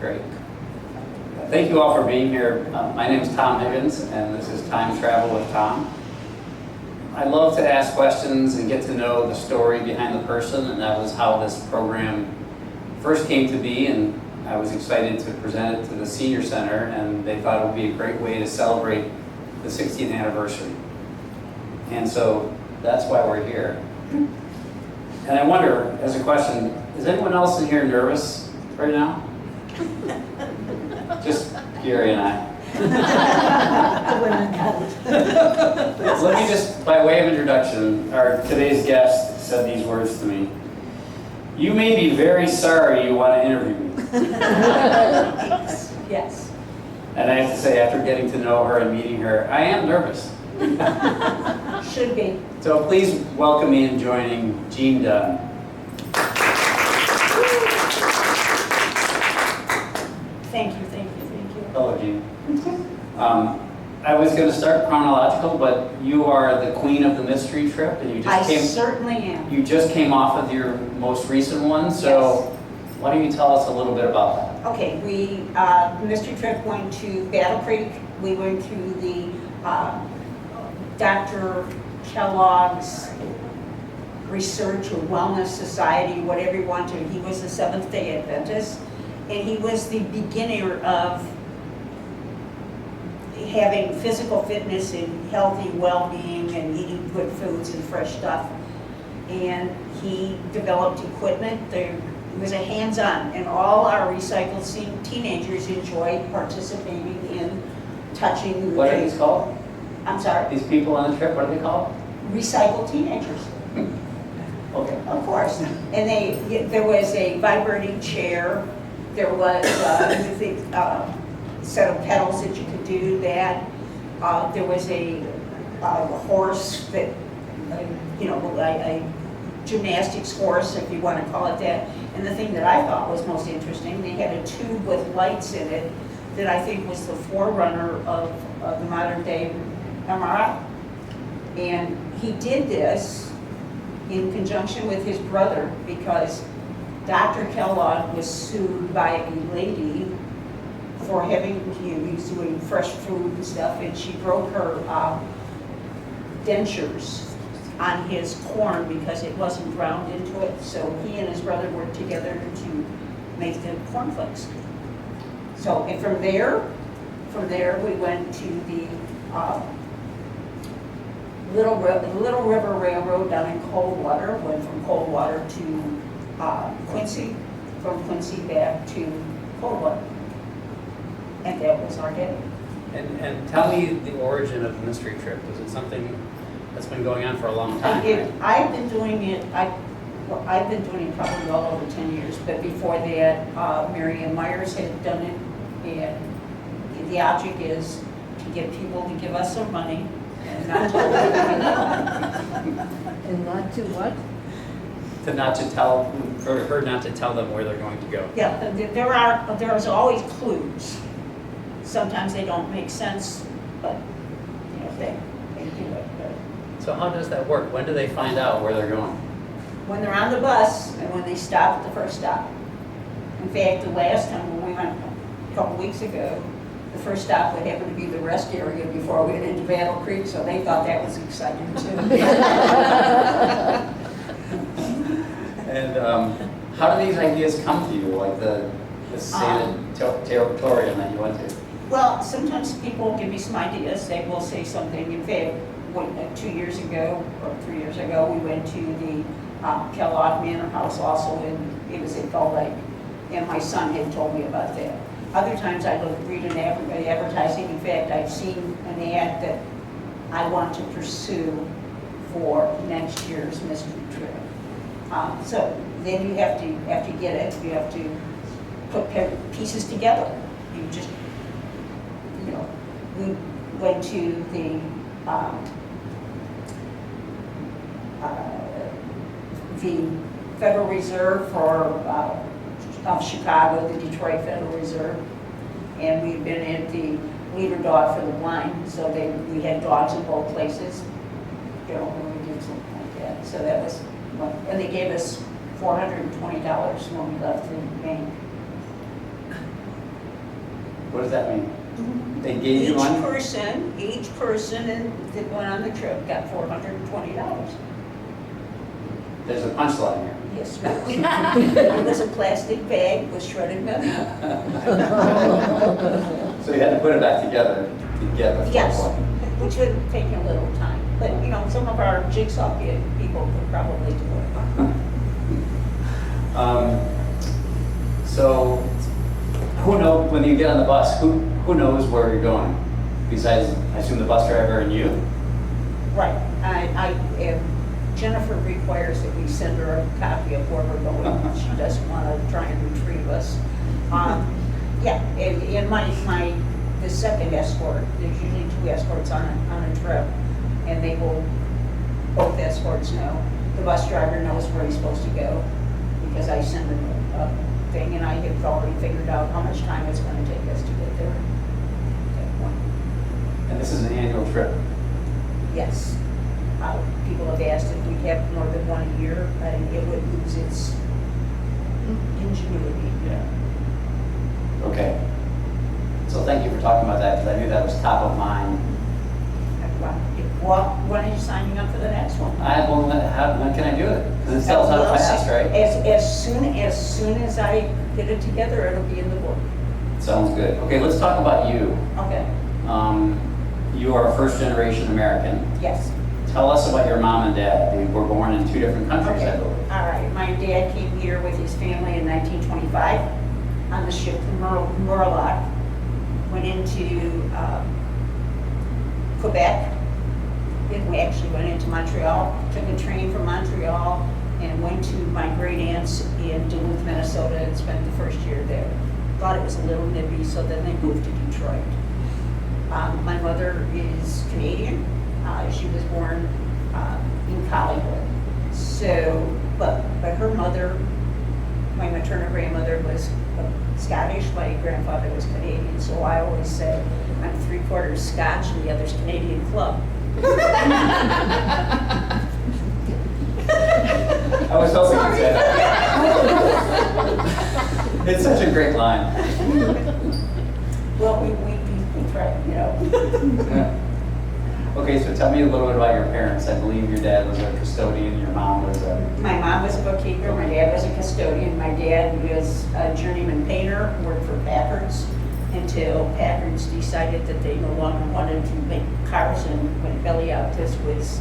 Great. Thank you all for being here. My name is Tom Higgins, and this is Time Travel with Tom. I love to ask questions and get to know the story behind the person, and that was how this program first came to be, and I was excited to present it to the Senior Center, and they thought it would be a great way to celebrate the 60th anniversary. And so that's why we're here. And I wonder, as a question, is anyone else in here nervous right now? Just Gary and I. Let me just, by way of introduction, our today's guest said these words to me. You may be very sorry you want to interview me. Yes. And I have to say, after getting to know her and meeting her, I am nervous. Should be. So please welcome me in joining Jean Dunn. Thank you, thank you, thank you. Hello, Jean. I was going to start chronological, but you are the queen of the mystery trip, and you just I certainly am. You just came off of your most recent one, so why don't you tell us a little bit about that? Okay, we mystery trip went to Battle Creek. We went through the Dr. Kellogg's Research or Wellness Society, whatever you want to. He was the Seventh-day Adventist, and he was the beginner of having physical fitness and healthy well-being and eating good foods and fresh stuff. And he developed equipment. It was a hands-on, and all our recycled teenagers enjoyed participating in touching. What are these called? I'm sorry? These people on the trip, what are they called? Recycled teenagers. Okay. Of course. And there was a vibrating chair. There was a set of pedals that you could do that. There was a horse that, a gymnastics horse, if you want to call it that. And the thing that I thought was most interesting, they had a tube with lights in it that I think was the forerunner of the modern day MRI. And he did this in conjunction with his brother because Dr. Kellogg was sued by a lady for having, he was doing fresh food and stuff, and she broke her dentures on his corn because it wasn't ground into it. So he and his brother worked together to make the cornflakes. So, and from there we went to the Little River Railroad down in Coldwater. Went from Coldwater to Quincy, from Quincy back to Coldwater. And that was our day. And tell me the origin of the mystery trip. Was it something that's been going on for a long time? I've been doing it probably well over 10 years, but before that, Mary Ann Myers had done it, and the object is to get people to give us some money and not to And not to what? For her not to tell them where they're going to go. Yeah, there's always clues. Sometimes they don't make sense, but they do it. So how does that work? When do they find out where they're going? When they're on the bus and when they stop at the first stop. In fact, the last time when we went a couple weeks ago, the first stop would happen to be the rest area before we went into Battle Creek, so they thought that was exciting too. And how do these ideas come to you, like the sanatorium that you went to? Well, sometimes people give me some ideas. They will say something. In fact, 2 years ago or 3 years ago, we went to the Kellogg Manor House also, and it was in Gull Lake. And my son had told me about that. Other times I read an advertising. In fact, I've seen an ad that I want to pursue for next year's mystery trip. So then you have to get it. You have to put pieces together. You just, we went to the Federal Reserve of Chicago, the Detroit Federal Reserve, and we've been at the Leader Dog for the Blind. So we had dogs in both places. When we did something like that. So that was, and they gave us $420 when we left the bank. What does that mean? They gave you money? Each person that went on the trip got $420. There's a punchline here. Yes, it was a plastic bag with shredded metal. So you had to put it back together to get the Yes, 420. which would take a little time. But, you know, some of our jigsaw people could probably do it. So, who knows, when you get on the bus, who knows where you're going? Besides, I assume the bus driver and you? Right. Jennifer requires that we send her a copy of where we're going. She doesn't want to try and retrieve us. Yeah, and the second escort, there's usually 2 escorts on a trip, and they will, both escorts know. The bus driver knows where he's supposed to go, because I send him a thing, and I have already figured out how much time it's going to take us to get there. And this is an annual trip. Yes. People have asked if we have more than one a year, and it would lose its ingenuity. Yeah. Okay. So thank you for talking about that, because I knew that was top of mind. When are you signing up for the next one? When can I do it? Because it sells out fast, right? As soon as I get it together, it'll be in the book. Sounds good. Okay, let's talk about you. Okay. You are a first-generation American. Yes. Tell us about your mom and dad. They were born in 2 different countries, I believe. All right. My dad came here with his family in 1925 on the ship the Murloc. Went into Quebec. Then we actually went into Montreal. Took a train from Montreal and went to my great aunt's in Duluth, Minnesota, and spent the first year there. Thought it was a little nippy, so then they moved to Detroit. My mother is Canadian. She was born in Hollywood. So, but her mother, my maternal grandmother was Scottish, my grandfather was Canadian. So I always say I'm 3/4 Scotch and the other's Canadian Club. I was hoping you'd say that. It's such a great line. Well, we try, you know. Yeah. Okay, so tell me a little bit about your parents. I believe your dad was a custodian, your mom was a... My mom was a bookkeeper, my dad was a custodian, my dad was a journeyman painter, worked for Packard's until Packard's decided that they no longer wanted to make cars and went belly out. This was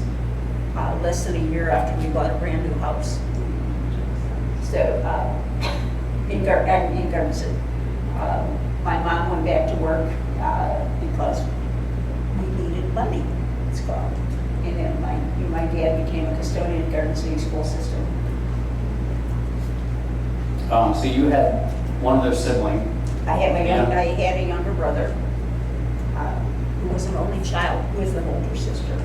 less than a year after we bought a brand new house. So, in Garden City. My mom went back to work because we needed money, it's called. And then my dad became a custodian in Garden City school system. So you had one other sibling. I had a younger brother who was an only child with an older sister.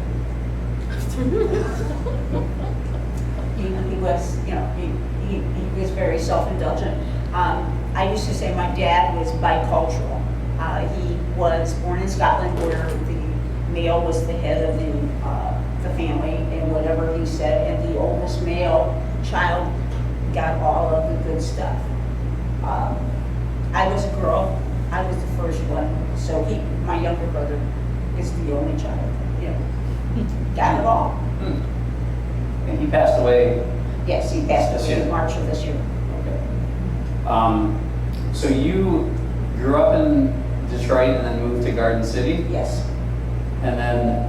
He was, you know, he was very self-indulgent. I used to say my dad was bicultural. He was born in Scotland, where the male was the head of the family, and whatever he said, and the oldest male child got all of the good stuff. I was a girl. I was the first one, so my younger brother, is the only child. You know, got it all. And he passed away. Yes, he passed This away year. in March of this year. Okay. So you grew up in Detroit and then moved to Garden City? Yes. And then,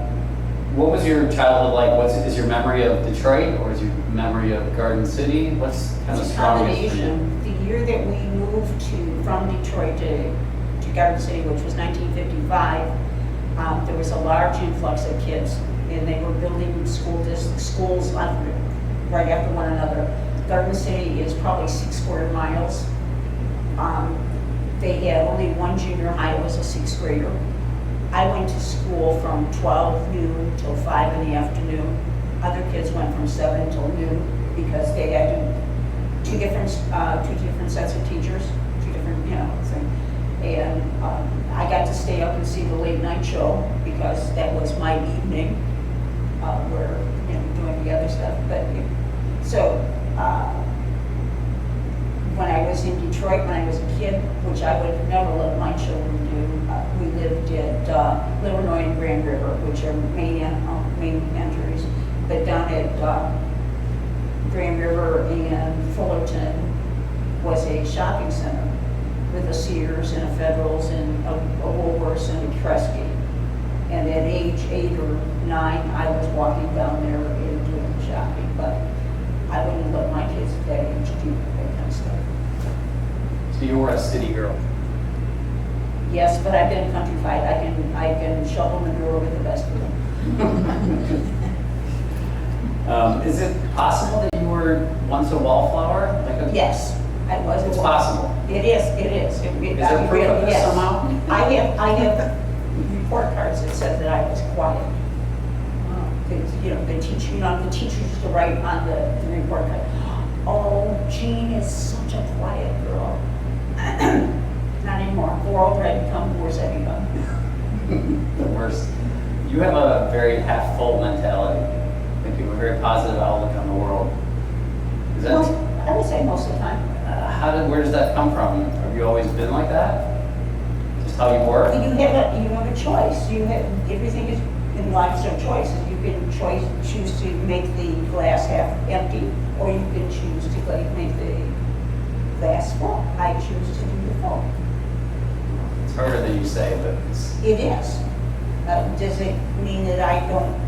what was your childhood like? Is your memory of Detroit, or is your memory of Garden City? What's kind of It's a strongest for you? combination. The year that we moved from Detroit to Garden City, which was 1955, there was a large influx of kids, and they were building schools right after one another. Garden City is probably 6 square miles. They had only one junior high. It was a 6th grader. I went to school from 12 noon till 5 in the afternoon. Other kids went from 7 till noon because they had two different sets of teachers, two different, you know, things. And I got to stay up and see the late night show because that was my evening, where, you know, doing the other stuff. But so when I was in Detroit, when I was a kid, which I would never let my children do, we lived at Illinois and Grand River, which are main entries. But down at Grand River and Fullerton was a shopping center with a Sears and a Federal's and a Woolworths and a Kresge. And at age 8 or 9, I was walking down there and doing shopping, but I wouldn't let my kids at that age do that kind of stuff. So you were a city girl. Yes, but I've been countrified. I can shovel manure with the best of them. Is it possible that you were once a wallflower? Like Yes, I was. It's possible. It is. Is there proof of this yes. somehow? I have report cards that said that I was quiet. The teacher used to write on the report card, "Oh, Jean is such a quiet girl." Not anymore. We're all ready to become worse every time. The worst. You have a very half full mentality. I think you have a very positive outlook on the world. Is that? I would say most of the time. Where does that come from? Have you always been like that? Just how you were? You have a choice. Everything is in life is a choices. You can choose to make the glass half empty, or you can choose to make the glass full. I choose to do the full. It's harder than you say, but It is. Does it mean that I don't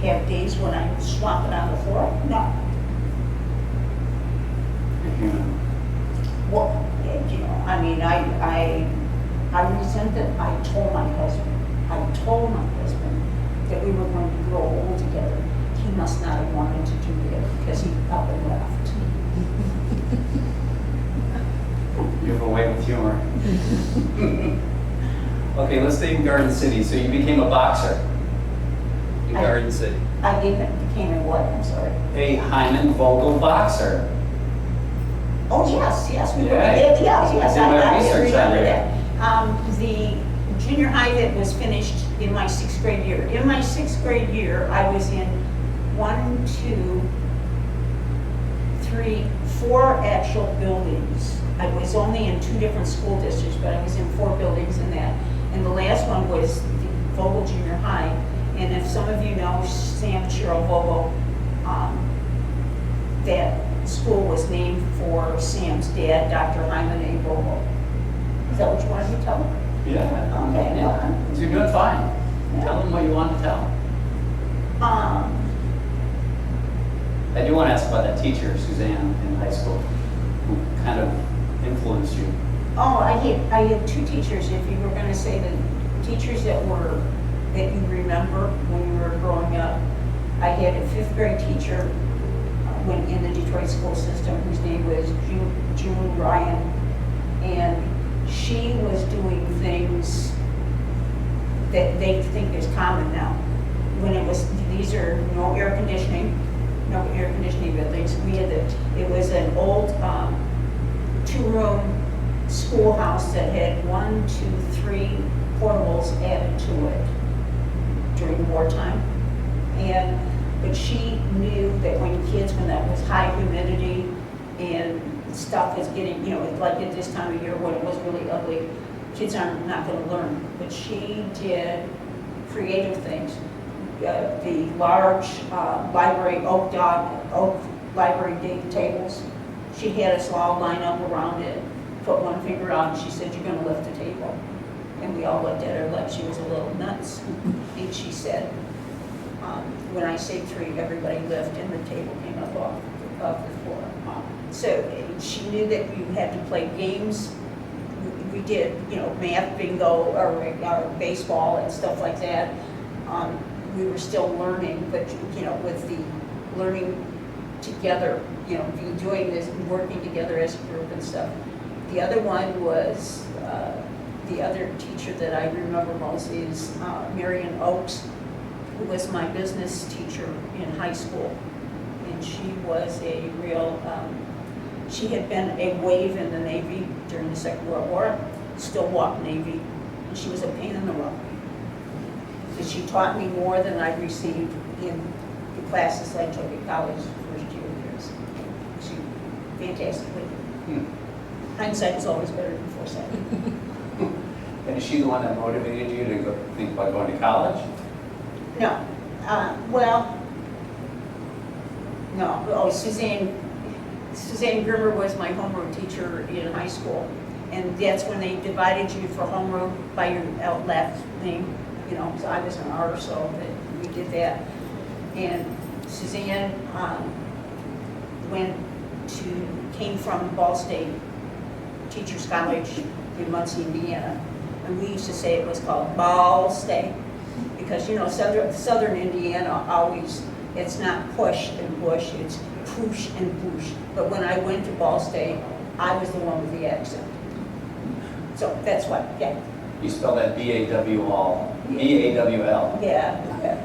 have days when I'm swamping on the floor? No. you're human. Well, I mean, I resent that I told my husband that we were going to grow old together. He must not have wanted to do that because he up and left. You have a way with humor. Okay, let's stay in Garden City. So you became a boxer in Garden City. I became a what? I'm sorry. A Hyman Vogel boxer. Oh, yes, we were, Yeah. yes, I did my I research on remember you. that. The junior high that was finished in my 6th grade year. In my 6th grade year, I was in 1, 2, 3, 4 actual buildings. I was only in 2 different school districts, but I was in 4 buildings in that. And the last one was the Vogel Junior High. And if some of you know Sam and Cheryl Vogel, that school was named for Sam's dad, Dr. Hyman A. Vogel. Is that what you wanted me to tell them? Yeah. Okay. Yeah. So you're doing fine. Yeah. Tell them what you want to tell. I do want to ask about that teacher, Suzanne, in high school, who kind of influenced you. Oh, I had 2 teachers. If you were going to say the teachers that you remember when you were growing up, I had a 5th grade teacher when in the Detroit school system whose name was June Ryan, and she was doing things that they think is common now. When these are no air conditioning buildings. It was an old 2-room schoolhouse that had 1, 2, 3 portables added to it during wartime. But she knew that when that was high humidity and stuff was getting, like at this time of year when it was really ugly, kids are not going to learn. But she did creative things. The large library, oak library tables, she had us all line up around it, put one finger out, and she said, "You're going to lift the table." And we all looked at her like she was a little nuts. And she said, when I say 3, everybody lift, and the table came up off the floor. So she knew that you had to play games. We did, math bingo or baseball and stuff like that. We were still learning, but with the learning together, doing this, working together as a group and stuff. The other one was, the other teacher that I remember most is Marion Oakes, who was my business teacher in high school. And she was a real, she had been a wave in the Navy during the Second World War, still walked Navy, and she was a pain in the rump. Because she taught me more than I received in the classes I took at college first years. She fantastic lady. hindsight is always better than foresight. And is she the one that motivated you to think about going to college? No, well, no, oh, Suzanne Grimmer was my homeroom teacher in high school. And that's when they divided you for homeroom by your last name, you know, so I was an R, so that we did that. And Suzanne came from Ball State Teachers College in Muncie, Indiana. And we used to say it was called Ball State because, you know, southern Indiana always, it's not push and push, it's push and push. But when I went to Ball State, I was the one with the accent. So that's why, yeah. You spell that B-A-W-L. B-A-W-L. Yeah,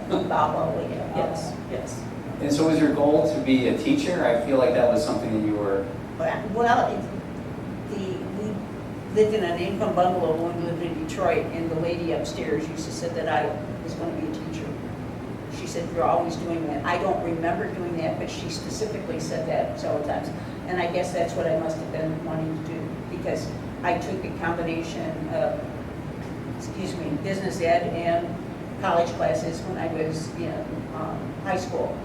Ball, yes, yes. And so was your goal to be a teacher? I feel like that was something that you were... Well, we lived in an income bungalow when we lived in Detroit, and the lady upstairs used to say that I was going to be a teacher. She said, you're always doing that. I don't remember doing that, but she specifically said that several times. And I guess that's what I must have been wanting to do, because I took a combination of, business ed and college classes when I was in high school.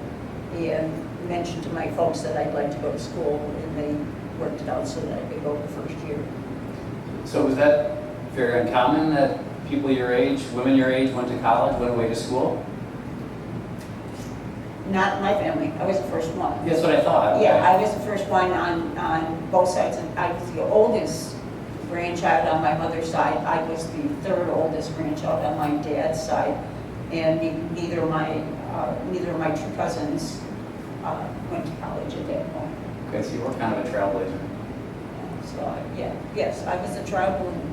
And mentioned to my folks that I'd like to go to school, and they worked it out so that I could go the first year. So was that very uncommon that people your age, women your age, went to college, went away to school? Not in my family. I was the first one. That's what I thought. Okay. Yeah, I was the first one on both sides. And I was the oldest grandchild on my mother's side. I was the third oldest grandchild on my dad's side. And neither of my two cousins went to college at that point. Okay, so you were kind of a trailblazer. So, yes, I was a trailblazer.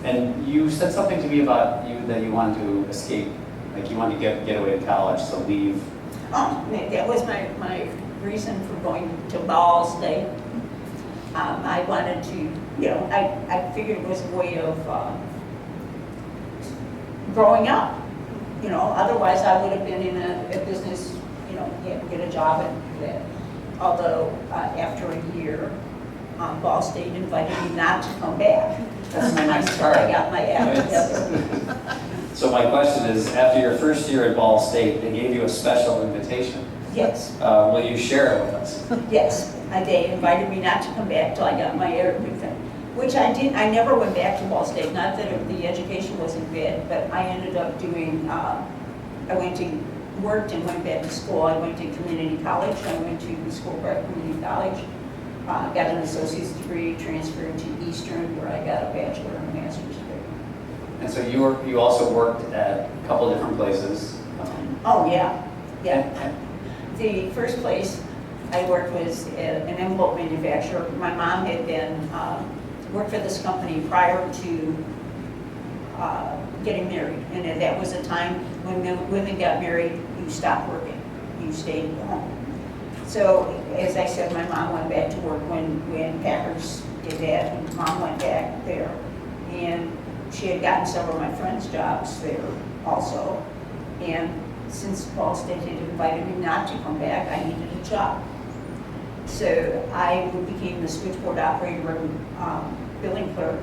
And you said something to me about that you wanted to escape, like you wanted to get away to college, so leave. Oh, that was my reason for going to Ball State. I wanted to, you know, I figured it was a way of growing up. You know, otherwise I would have been in a business, you know, get a job and do that. Although after a year, Ball State invited me not to come back. That's my next part. I got my act together. So my question is, after your first year at Ball State, they gave you a special invitation. Yes. Will you share it with us? Yes, they invited me not to come back till I got my everything, which I did. I never went back to Ball State. Not that the education wasn't bad, but I ended up doing. Worked and went back to school. I went to community college. I went to School Prep Community College. Got an associate's degree. Transferred to Eastern, where I got a bachelor and a master's degree. And so you also worked at a couple of different places. Oh yeah. The first place I worked was an envelope manufacturer. My mom had been worked for this company prior to getting married, and that was a time when women got married, you stopped working, you stayed at home. So, as I said, my mom went back to work when Packers did that, and Mom went back there, and she had gotten several of my friends' jobs there also, and since Ball State had invited me not to come back, I needed a job. So I became the switchboard operator and billing clerk.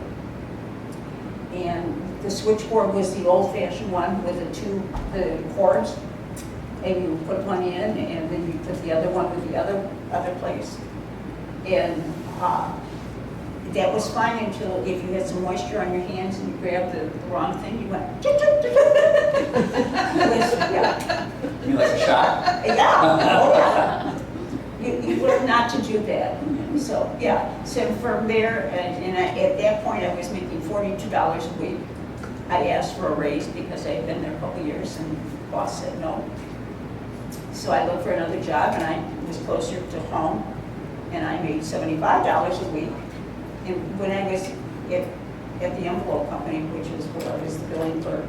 And the switchboard was the old-fashioned one with the cords. And you put one in, and then you put the other one with the other place. And that was fine until if you had some moisture on your hands and you grabbed the wrong thing, you went, yeah. You like a shot? Yeah, oh yeah. You learn not to do that. So, yeah, so from there, at that point I was making $42 a week. I asked for a raise because I had been there a couple of years and the boss said no. So I looked for another job and I was closer to home and I made $75 a week. And when I was at the envelope company, which was where I was the billing clerk,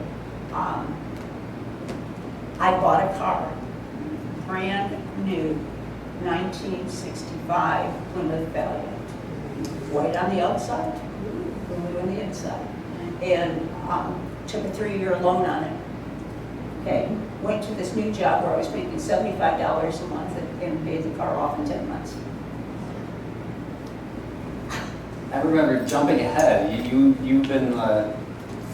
I bought a car, brand new, 1965 Plymouth Valiant, white on the outside, blue on the inside, and took a 3-year loan on it. okay? Went to this new job where I was making $75 a month and paid the car off in 10 months. I remember jumping ahead. You've been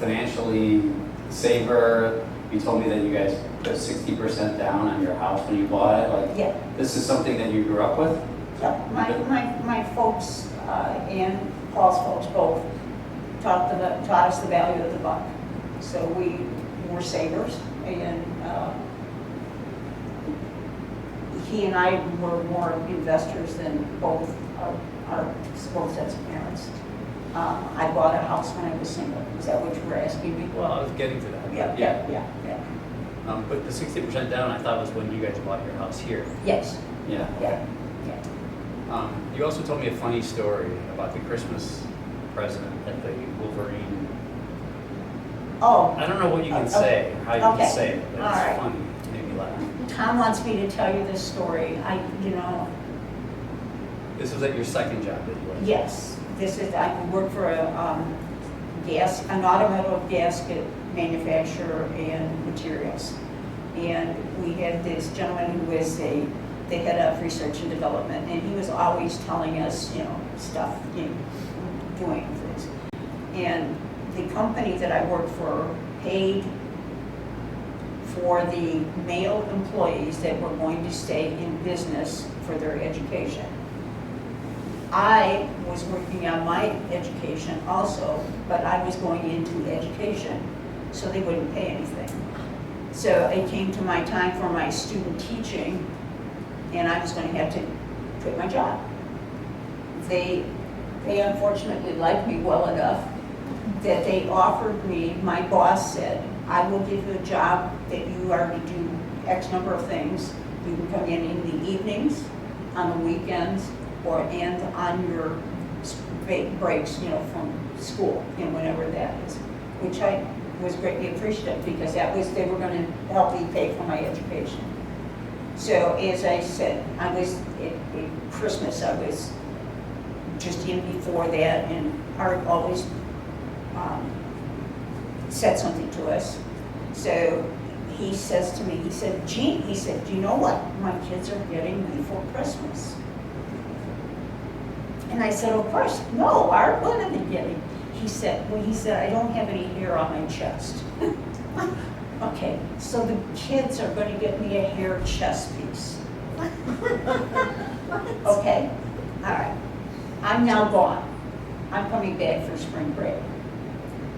financially saver. You told me that you guys put 60% down on your house when you bought it. Like, Yeah. this is something that you grew up with? Yeah, my folks and Paul's folks both taught us the value of the buck. So we were savers, and he and I were more investors than both sets of parents. I bought a house when I was single. Is that what you were asking me? Well, I was getting to that. Yeah. But the 60% down, I thought was when you guys bought your house here. Yes. Yeah. Yeah. You also told me a funny story about the Christmas present at the Wolverine. Oh. I don't know what you can Okay. say, or how you Okay. can say it, but All it's right. funny. It made me laugh. Tom wants me to tell you this story. This was at your second job that you went. Yes, I work for an automotive gasket manufacturer and materials. And we had this gentleman who was the head of research and development, and he was always telling us, stuff, doing things. And the company that I worked for paid for the male employees that were going to stay in business for their education. I was working on my education also, but I was going into education, so they wouldn't pay anything. So it came to my time for my student teaching, and I was going to have to quit my job. They unfortunately liked me well enough that they offered me, my boss said, I will give you a job that you are to do X number of things. You can come in the evenings, on the weekends, and on your breaks, from school, whenever that is, which I was greatly appreciative because they were going to help me pay for my education. So as I said, I was at Christmas, I was just in before that, and Art always said something to us. So he says to me, he said, Jean, he said, do you know what my kids are getting me for Christmas? And I said, of course, no, Art, what are they getting? He said, I don't have any hair on my chest. Okay, so the kids are going to get me a hair chest piece. Okay, all right. I'm now gone. I'm coming back for spring break.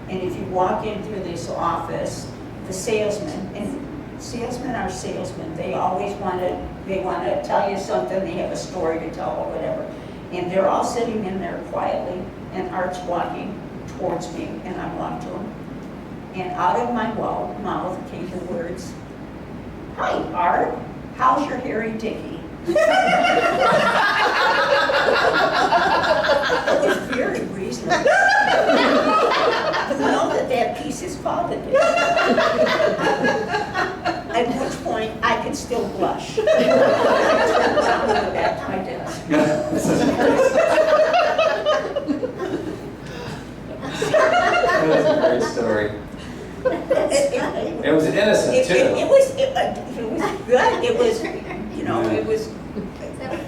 And if you walk into this office, the salesmen, and salesmen are salesmen, they always want to tell you something, they have a story to tell or whatever. And they're all sitting in there quietly, and Art's walking towards me, and I walk to him. And out of my mouth came the words, hi, Art, how's your hairy dicky? It was very reasonable. You know that piece is called it. At which point, I could still blush. I turned around and went back to my desk. That was a great story. It was innocent, too. It was good. It was,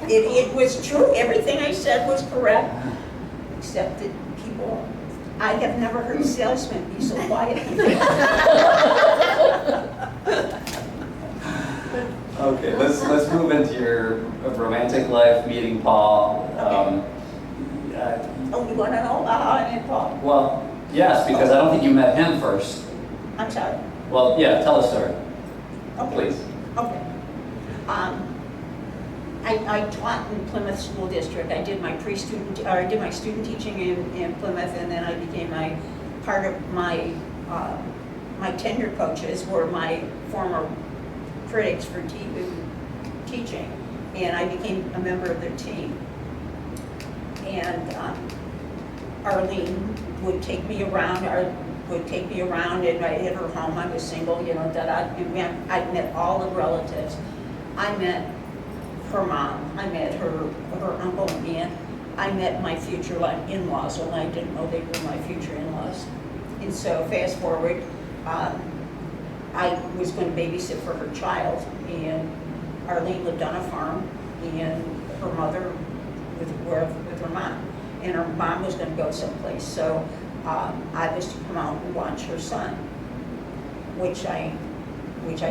it was true. Everything I said was correct, except that I have never heard salesmen be so quiet. Okay, let's move into your romantic life, meeting Paul. Oh, you want to know how I met Paul? Well, yes, because I don't think you met him first. I'm sorry. Well, yeah, tell a story, Okay. please. Okay. I taught in Plymouth School District. I did my student teaching in Plymouth, and then I became part of my tenure coaches were my former critics for teaching, and I became a member of their team. And Arlene would take me around, and I hit her home. I was single, I met all the relatives. I met her mom, I met her uncle and aunt. I met my future in-laws, when I didn't know they were my future in-laws. And so fast forward, I was going to babysit for her child, and Arlene lived on a farm, and her mother with her mom, and her mom was going to go someplace. So I was to come out and watch her son, which I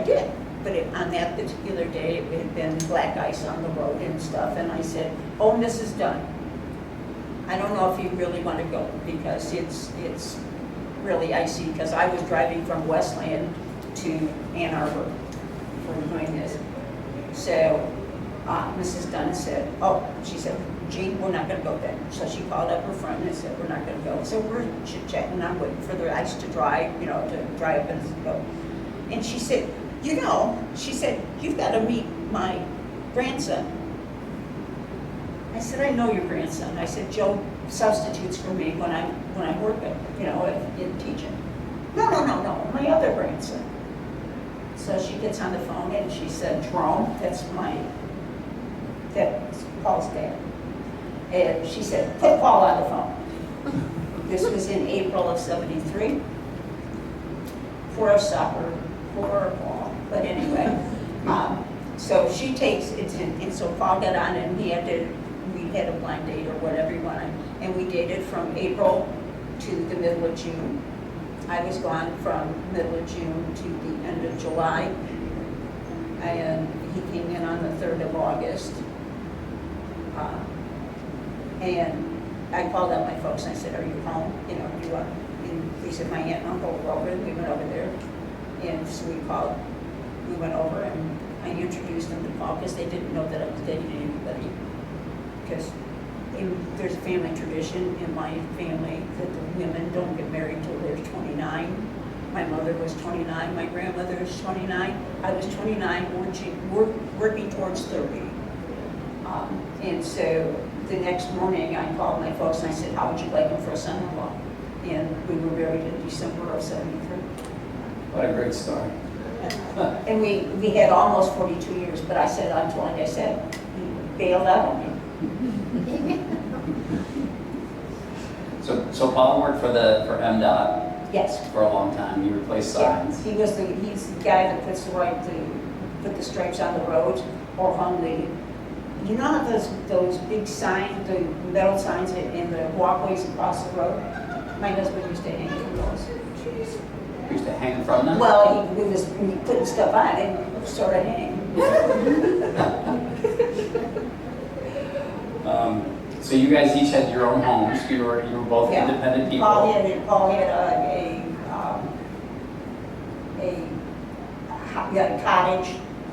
did. But on that particular day, it had been black ice on the road and stuff, and I said, "Oh, Mrs. Dunn, I don't know if you really want to go, because it's really icy," because I was driving from Westland to Ann Arbor for doing this. So Mrs. Dunn said, "Oh," she said, "Gene, we're not going to go then." So she called up her friend and said, "We're not going to go." So we're chit-chatting, I'm waiting for the ice to dry, to dry up and go. And she said, she said, "You've got to meet my grandson." I said, "I know your grandson." I said, "Joe substitutes for me when I'm working, in teaching." No, my other grandson. So she gets on the phone and she said, "Jerome, that's Paul's dad." And she said, "Put Paul on the phone." This was in April of '73. For Paul. But anyway, so she takes it, and so Paul got on, and we had a blind date or whatever you want, and we dated from April to the middle of June. I was gone from middle of June to the end of July, and he came in on the 3rd of August. And I called up my folks and I said, "Are you home? Do you want?" And they said, "My aunt and uncle were over," and we went over there. And so we went over, and I introduced them to Paul, because they didn't know that I was dating anybody. Because there's a family tradition in my family that the women don't get married till they're 29. My mother was 29, my grandmother was 29. I was 29, working towards 30. And so the next morning, I called my folks and I said, "How would you like him for a son-in-law?" And we were married in December of '73. What a great story. And we had almost 42 years, but I said, like I said, he bailed out on me. So Paul worked for MDOT Yes. for a long time. He replaced Yeah, signs. he's the guy that put the stripes on the road, or hung how those big signs, the metal signs in the walkways across the road? My husband used to hang from those. He used to hang from them? Well, he was putting stuff on and sort of hang. So you guys each had your own homes. You were both Yeah. independent people. Paul had a cottage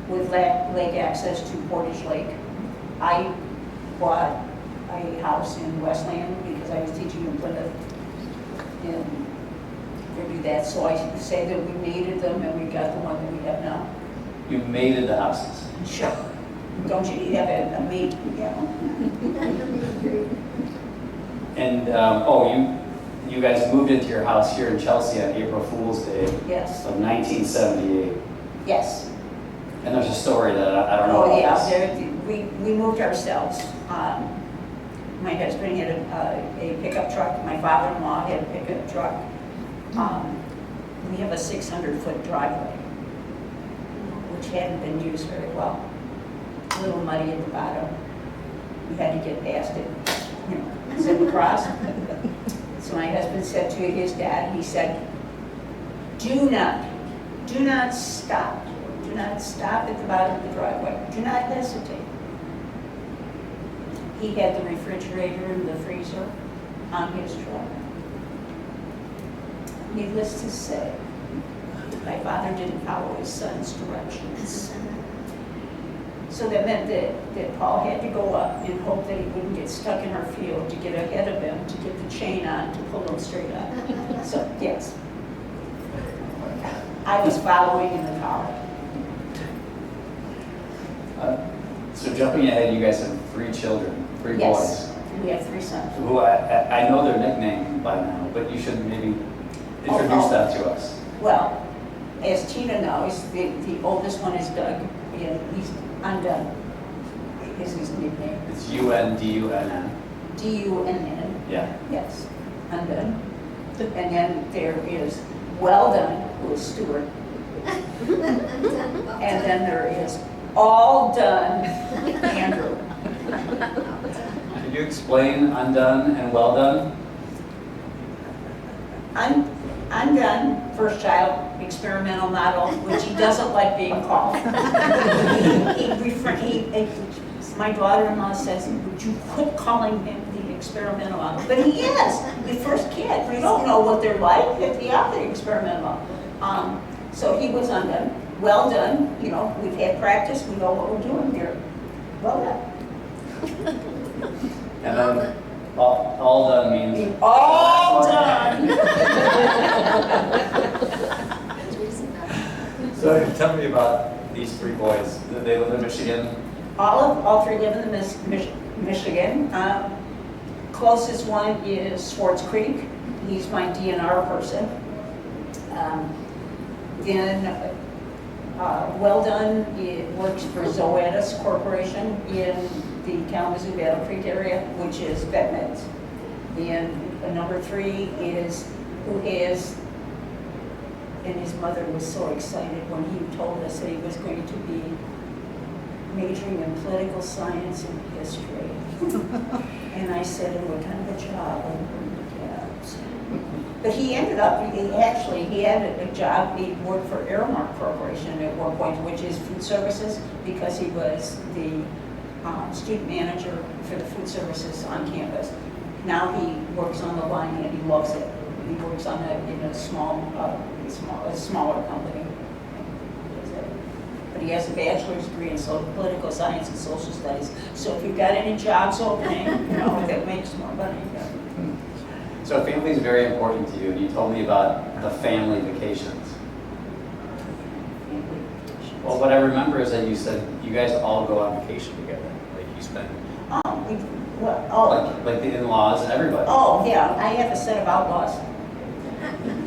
with lake access to Portage Lake. I bought a house in Westland because I was teaching in Plymouth, and we do that. So I say that we mated them, and we got the one that we have now. You mated the houses. Sure. Don't you have a mate? And you guys moved into your house here in Chelsea on April Fool's Day Yes. of 1978. Yes. And there's a story that I don't know Oh, about yeah, this. we moved ourselves. My husband had a pickup truck, my father-in-law had a pickup truck. We have a 600-foot driveway, which hadn't been used very well. A little muddy at the bottom. We had to get past it, zip across. So my husband said to his dad, he said, do not stop. Do not stop at the bottom of the driveway. Do not hesitate. He had the refrigerator and the freezer on his truck. Needless to say, my father didn't follow his son's directions. So that meant that Paul had to go up and hope that he wouldn't get stuck in our field to get ahead of him, to get the chain on, to pull him straight up. So, yes. I was following in the car. So jumping ahead, you guys have 3 children, 3 Yes, boys. we have 3 sons. Who I know their nickname by now, but you should maybe introduce that to us. Well, as Tina knows, the oldest one is Doug, and he's Dunn, is his nickname. It's UNDUNN. D-U-N-N. Yeah. Yes, Dunn. And then there is Well Done, who is Stuart, And then there is all done Andrew. Could you explain undone and well done? I'm done, first child, experimental model, which he doesn't like being called. My daughter-in-law says, would you quit calling him the experimental model? But he is, the first kid. We don't know what they're like, but they are the experimental. So he was undone, well done, you know, we've had practice, we know what we're doing here. Well done. And then all done means? All done. So tell me about these three boys. They live in Michigan. All three live in the Michigan. Closest one is Swartz Creek. He's my DNR person. Then Well Done, it works for Zoetis Corporation in the Kalamazoo Battle Creek area, which is vet meds. And number three is who is, and his mother was so excited when he told us that he was going to be majoring in political science and history. And I said, and what kind of a job are you going to get? But he ended up, he had a job, he worked for Aramark Corporation at one point, which is food services, because he was the student manager for the food services on campus. Now he works on the line and he loves it. He works on in a smaller company. But he has a bachelor's degree in political science and social studies. So if you've got any jobs opening, you know, that makes more money. So family is very important to you, and you told me about the family vacations. Well, what I remember is that you said you guys all go on vacation together. Like you spend, like the in-laws and everybody. Oh, yeah, I have a set of outlaws.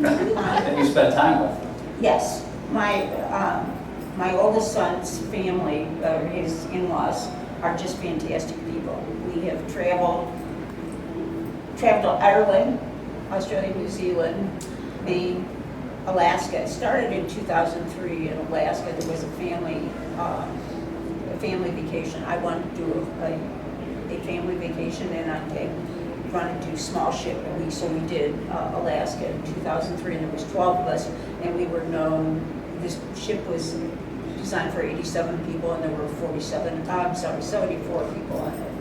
That you spend time with. Yes, my oldest son's family, his in-laws, are just fantastic people. We have traveled to Ireland, Australia, New Zealand, Maine, Alaska. It started in 2003 in Alaska. There was a family vacation. I wanted to do a family vacation, and I wanted to do small ship, and so we did Alaska in 2003, and there was 12 of us, and we were known. This ship was designed for 87 people, and there were 74 people on it,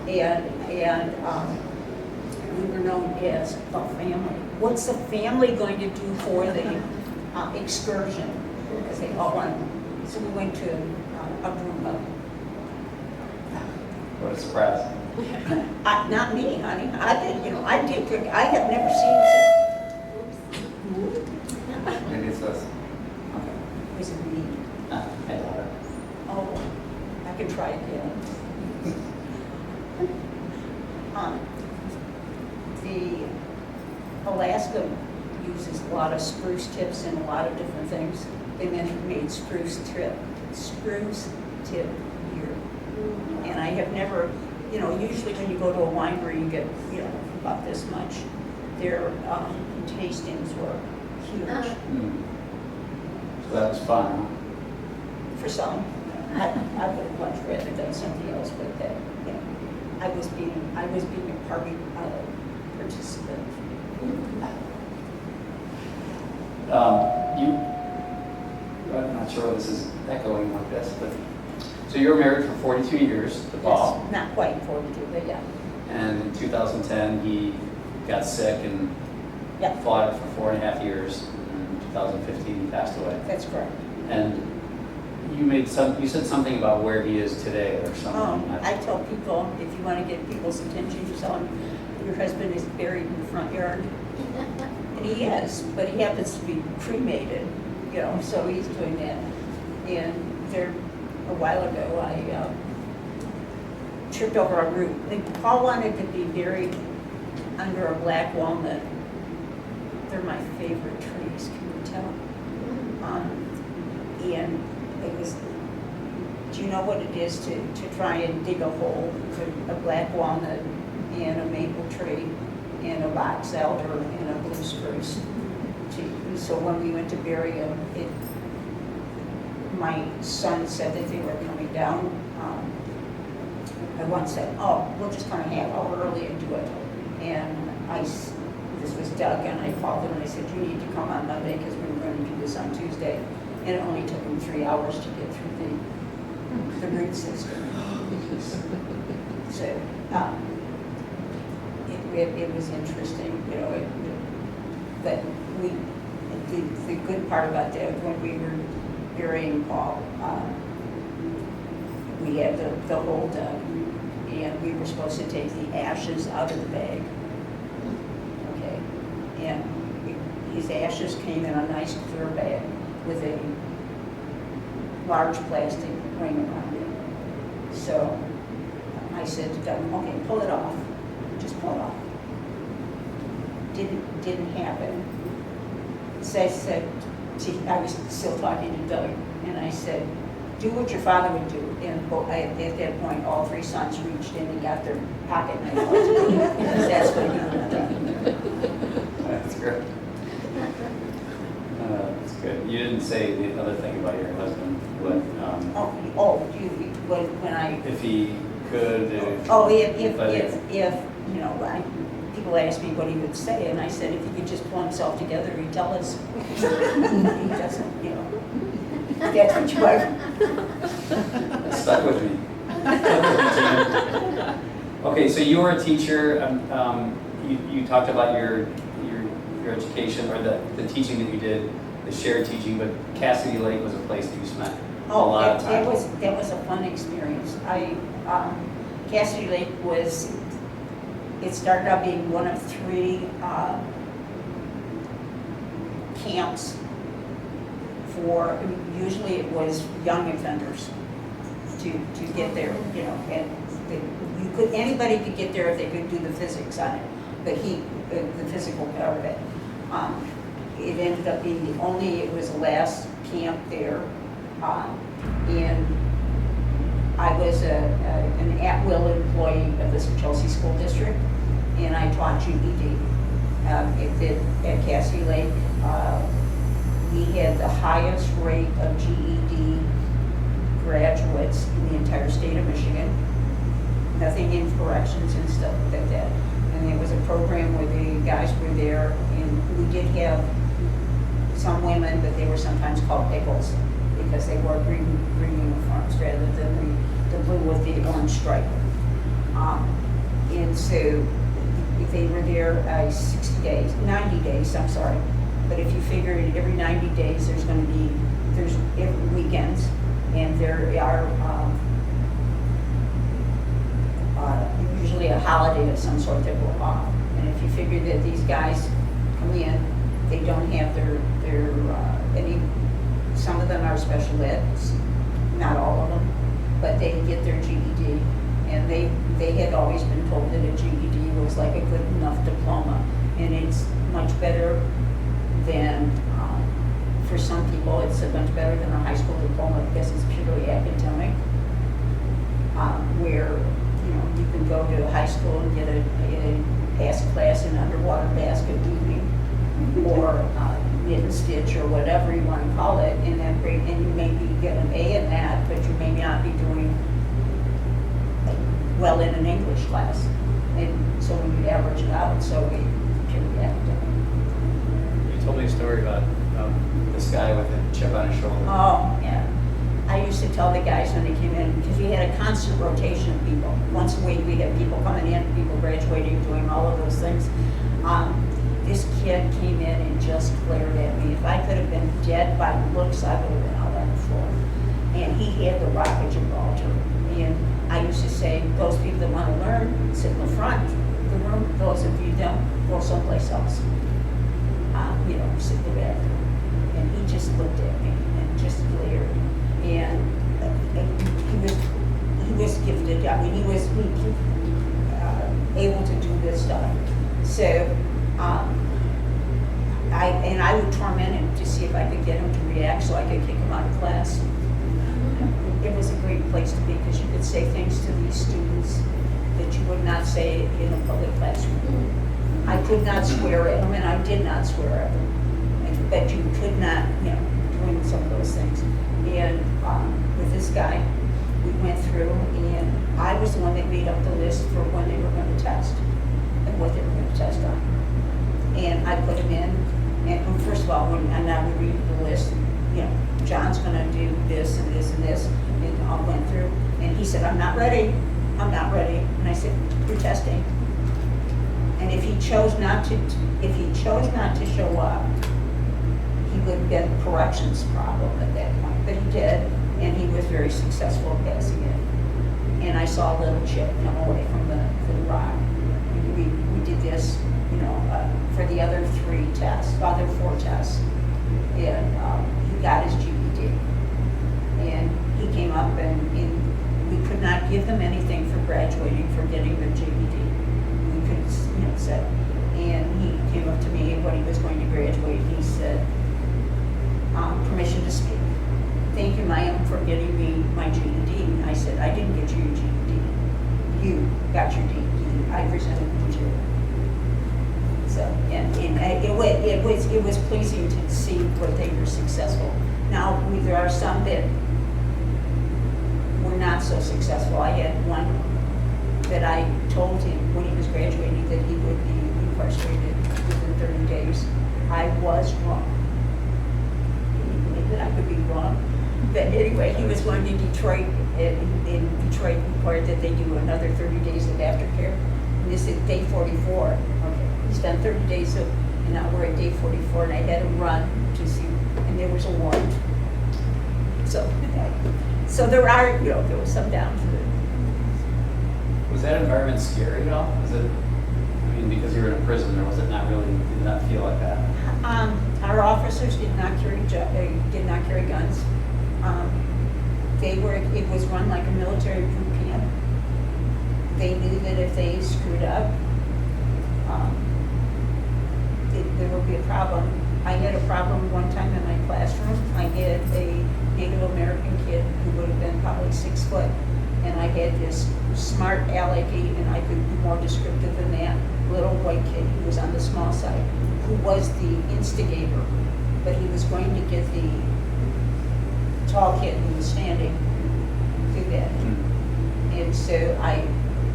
and we were known as the family. What's the family going to do for the excursion? Because they all wanted. So we went to Aruba. What a surprise. Not me, honey. I did. I have never seen. Maybe it's this. Was it me? I doubt it. Oh, I can try again. The Alaska uses a lot of spruce tips and a lot of different things. They made spruce tip beer. And I have never, usually when you go to a winery, you get, about this much. Their tastings were huge. So that was fun, huh? For some. I would have much rather done something else, but that, I was being a party participant. I'm not sure this is echoing like this, but so you were married for 42 years to Paul. Yes, not quite 42, but yeah. And in 2010, he got sick and fought it for 4.5 years. And in 2015, he passed away. That's correct. And you said something about where he is today or something. I tell people, if you want to get people's attention, you tell them your husband is buried in the front yard. And he is, but he happens to be cremated, so he's doing that. And a while ago, I tripped over a root. And Paul wanted to be buried under a black walnut. They're my favorite trees, can you tell? And it was, do you know what it is to try and dig a hole for a black walnut and a maple tree and a box elder and a blue spruce? So when we went to bury him, my son said that they were coming down. I once said, oh, we'll just come a half hour early and do it. And this was Doug, and I called him and I said, you need to come on Monday because we were going to do this on Tuesday. And it only took him 3 hours to get through the root system. So it was interesting, you know. But the good part about that, when we were burying Paul, we had the whole dug, and we were supposed to take the ashes out of the bag. Okay, and his ashes came in a nice clear bag with a large plastic ring around it. So I said to Doug, okay, pull it off. Just pull it off. Didn't happen. So I said, I was still talking to Doug, and I said, do what your father would do. And at that point, all 3 sons reached in and got their pocket knife out, because that's what he would have done. That's great. That's good. You didn't say the other thing about your husband, what, When I, if he could, if you know, people ask me what he would say, and I said, if he could just pull himself together, he'd tell us. He doesn't, you know. That's what you are. Stuck with me. Okay, so you were a teacher. You talked about your education, or the teaching that you did, the shared teaching, but Cassidy Lake was a place that you spent a lot of time. That was a fun experience. Cassidy Lake it started out being one of 3 camps for, usually it was young offenders to get there, you know, and anybody could get there if they could do the physics on it, but the physical part of it. It ended up being it was the last camp there, and I was an at-will employee of the Chelsea School District, and I taught GED. At Cassidy Lake, we had the highest rate of GED graduates in the entire state of Michigan. Nothing in corrections and stuff like that. And there was a program where the guys were there, and we did have some women, but they were sometimes called pickles because they wore green uniforms rather than the blue with the orange stripe. And so they were there 90 days, I'm sorry. But if you figure every 90 days, there's every weekends, and there are usually a holiday of some sort that go off. And if you figure that these guys come in, they don't have some of them are special ed, not all of them, but they get their GED. And they had always been told that a GED was like a good enough diploma, and it's much better than, for some people, it's much better than a high school diploma because it's purely academic, where, you know, you can go to high school and get a pass class in underwater basket weaving, or knit and stitch, or whatever you want to call it, and you maybe get an A in that, but you may not be doing well in an English class. And so when you average it out, so we purely academic. You told me a story about this guy with a chip on his shoulder. Oh, yeah. I used to tell the guys when they came in, because we had a constant rotation of people. Once a week we had people coming in, people graduating, doing all of those things. This kid came in and just glared at me. If I could have been dead by looks, I would have been out on the floor. And he had the Rock of Gibraltar. And I used to say, those people that want to learn, sit in the front of the room. Those of you don't, go someplace else. You know, sit in the back. And he just looked at me and just glared. And he was gifted. I mean, he was able to do this stuff. So I would torment him to see if I could get him to react so I could kick him out of class. It was a great place to be because you could say things to these students that you would not say in a public classroom. I could not swear at them, and I did not swear at them. but you could not, doing some of those things. And with this guy, we went through, and I was the one that made up the list for when they were going to test and what they were going to test on. And I put him in, and first of all, when I would read the list, John's going to do this and this and this, and I went through, and he said, I'm not ready. And I said, you're testing. And if he chose not to show up, he would have been a corrections problem at that point. But he did, and he was very successful at passing it. And I saw a little chip come away from the rock. And we did this, for the other 4 tests. And he got his GED. And he came up and we could not give them anything for graduating, for getting the GED. We could, say. And he came up to me when he was going to graduate. He said, permission to speak. Thank you, ma'am, for getting me my GED. I said, I didn't get you your GED. You got your GED. I presented it to you. So, and it was pleasing to see where they were successful. Now, there are some that were not so successful. I had one that I told him when he was graduating that he would be incarcerated within 30 days. I was wrong. That I could be wrong. But anyway, he was going to Detroit, in Detroit required that they do another 30 days of aftercare. And this is day 44. Okay. He's done 30 days and now we're at day 44, and I had him run to see, and there was a warrant. So there are, there was some down to it. Was that environment scary at all? Because you were in a prison, or was it not really, did not feel like that? Our officers did not carry guns. It was run like a military boot camp. They knew that if they screwed up, there would be a problem. I had a problem one time in my classroom. I had a Native American kid who would have been probably 6 foot, and I had this smart alecky, and I could be more descriptive than that, little white kid who was on the small side, who was the instigator, but he was going to get the tall kid who was standing do that. And so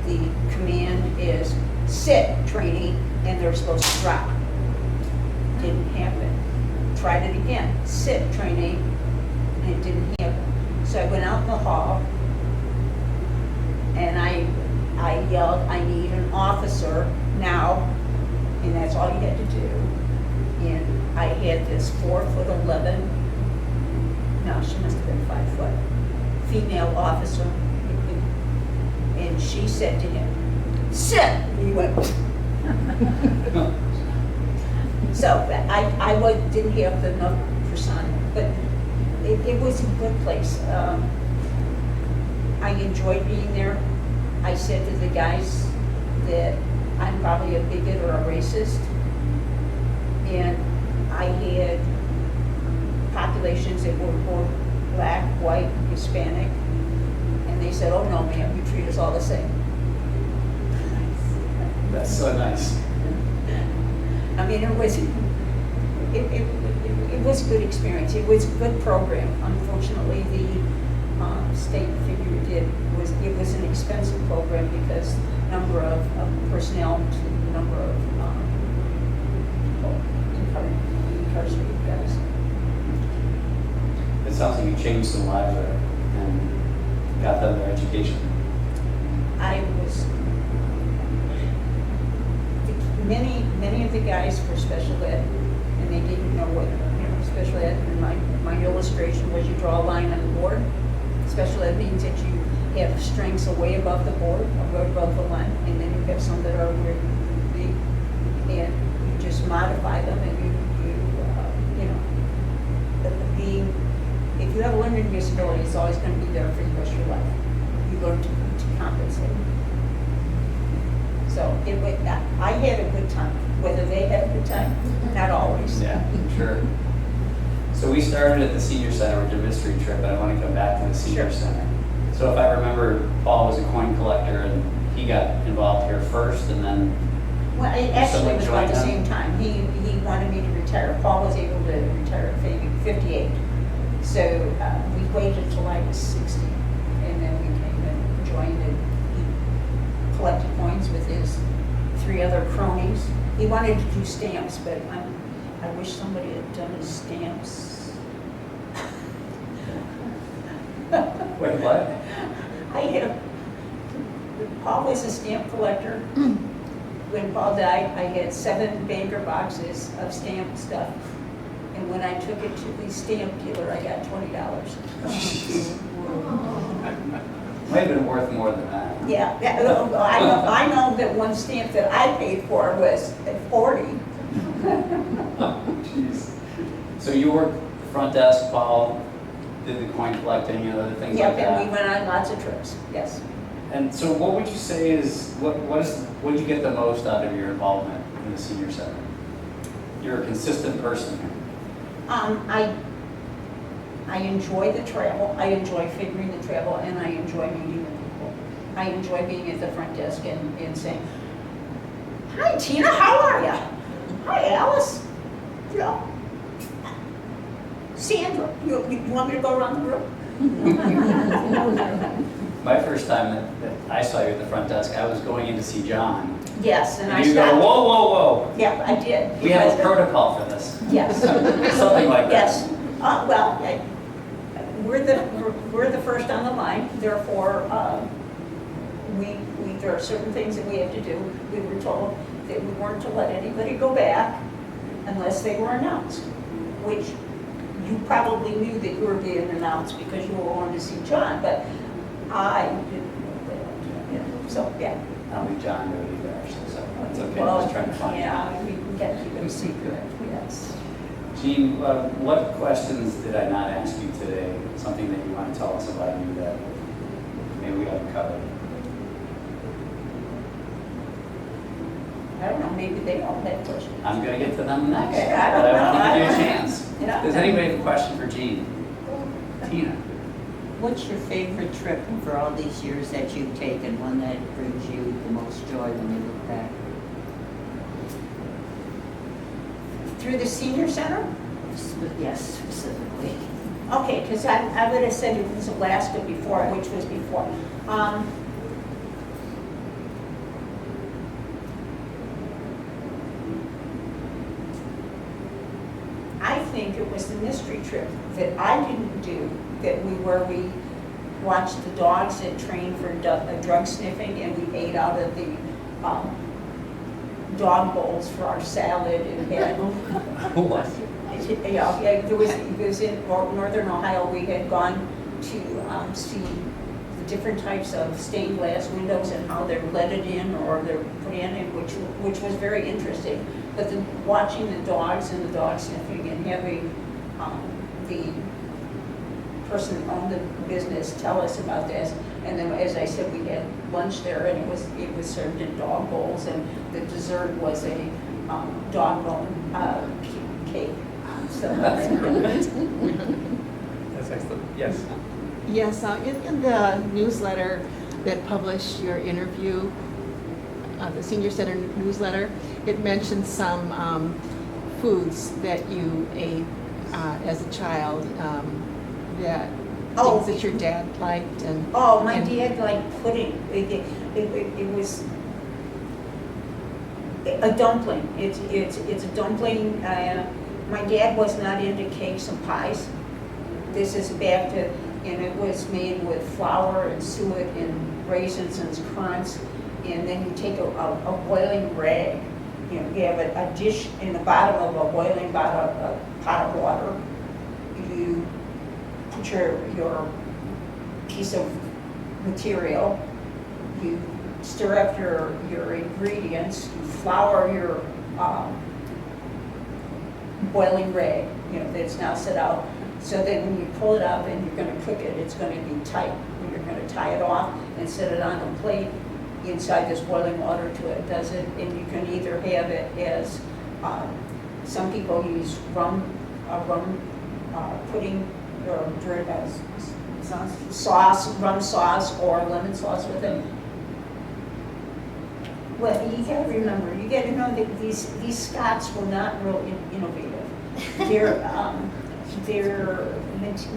the command is sit, trainee, and they're supposed to drop. Didn't happen. Tried it again, sit, trainee, and it didn't happen. So I went out in the hall, and I yelled, I need an officer now, and that's all you had to do. And I had this 4'11", no, she must have been 5 foot, female officer, and she said to him, sit, and he went. So I didn't have enough percent, but it was a good place. I enjoyed being there. I said to the guys that I'm probably a bigot or a racist, and I had populations that were both black, white, Hispanic, and they said, oh no, ma'am, you treat us all the same. That's so nice. I mean, it was a good experience. It was a good program. Unfortunately, the state figure it was an expensive program because number of personnel to the number of incarcerated guys. It sounds like you changed some lives there and got them their education. Many of the guys were special ed, and they didn't know what special ed. And my illustration was you draw a line on the board. Special ed means that you have strengths way above the board, or above the line, and then you have some that are where big, and you just modify them, and if you have a learning disability, it's always going to be there for the rest of your life. You learn to compensate. So I had a good time. Whether they had a good time, not always. Yeah, sure. So we started at the senior center with a mystery trip, and I want to come back to the senior center. So if I remember, Paul was a coin collector, and he got involved here first, and then Well, it actually was about the same time. He wanted me to retire. Paul was able to to retire at 58. So we waited till I was 60, and then we came and joined, and he collected coins with his 3 other cronies. He wanted to do stamps, but I wish somebody had done his stamps. Wait, what? Paul was a stamp collector. When Paul died, I had 7 banker boxes of stamp stuff. And when I took it to the stamp dealer, I got $20. Might have been worth more than that. Yeah, I know that one stamp that I paid for was at 40. Jeez. So you worked the front desk, Paul did the coin collecting and other things Yep, like that? and we went on lots of trips, yes. And so what would you say is, what did you get the most out of your involvement in the senior center? You're a consistent person here. I enjoy the travel, I enjoy figuring the travel, and I enjoy meeting the people. I enjoy being at the front desk and saying, "Hi Tina, how are you? Hi Alice, you know, Sandra, you want me to go around the room?" My first time that I saw you at the front desk, I was going in to see John. Yes, and I And you go, stopped. whoa, whoa, whoa. Yeah, I did. We have a because- protocol for this. Yes. Something like that. Yes. Well, we're the first on the line, therefore, there are certain things that we have to do. We were told that we weren't to let anybody go back unless they were announced, which you probably knew that you were being announced because you were going to see John, but I didn't know that. You know, so, yeah. I don't think John knew it either, actually, so that's okay. Well, I'm just trying to find yeah, we got to keep it a secret, yes. Jean, what questions did I not ask you today? Something that you want to tell us about you that maybe we haven't covered? I don't know, maybe they all had questions. I'm going to get to them next, Okay, but I don't I want to know. give you a chance. Yeah. Does anybody have a question for Jean? Tina? What's your favorite trip for all these years that you've taken, one that brings you the most joy when you look back? Through the senior center? Yes, specifically. Okay, because I would have said it was Alaska before, which was before. I think it was the mystery trip that I didn't do, where we watched the dogs that trained for drug sniffing, and we ate out of the dog bowls for our salad and had. What? Yeah, it was in northern Ohio. We had gone to see the different types of stained glass windows and how they're leaded in or they're put in, and which was very interesting. But watching the dogs and the dog sniffing and having the person who owned the business tell us about this, and then as I said, we had lunch there, and it was served in dog bowls, and the dessert was a dog bone cake. So That's excellent. Yes. Yes, in the newsletter that published your interview, the Senior Center newsletter, it mentioned some foods that you ate as a child, that Oh. things that your dad liked and. Oh, my and- dad liked pudding. It was a dumpling. It's a dumpling. My dad was not into cakes and pies. This is back to, and it was made with flour and suet and raisins and currants. And then you take a boiling rag. You know, you have a dish in the bottom of a boiling pot of water. You put your piece of material, you stir up your ingredients, you flour your boiling rag, you know, that's now set out, so that when you pull it up and you're going to cook it, it's going to be tight. And you're going to tie it off and set it on a plate inside this boiling water to it. Does it, and you can either have it as some people use rum pudding or rum sauce or lemon sauce with it. Well, you gotta remember, you gotta know that these Scots were not real innovative. Their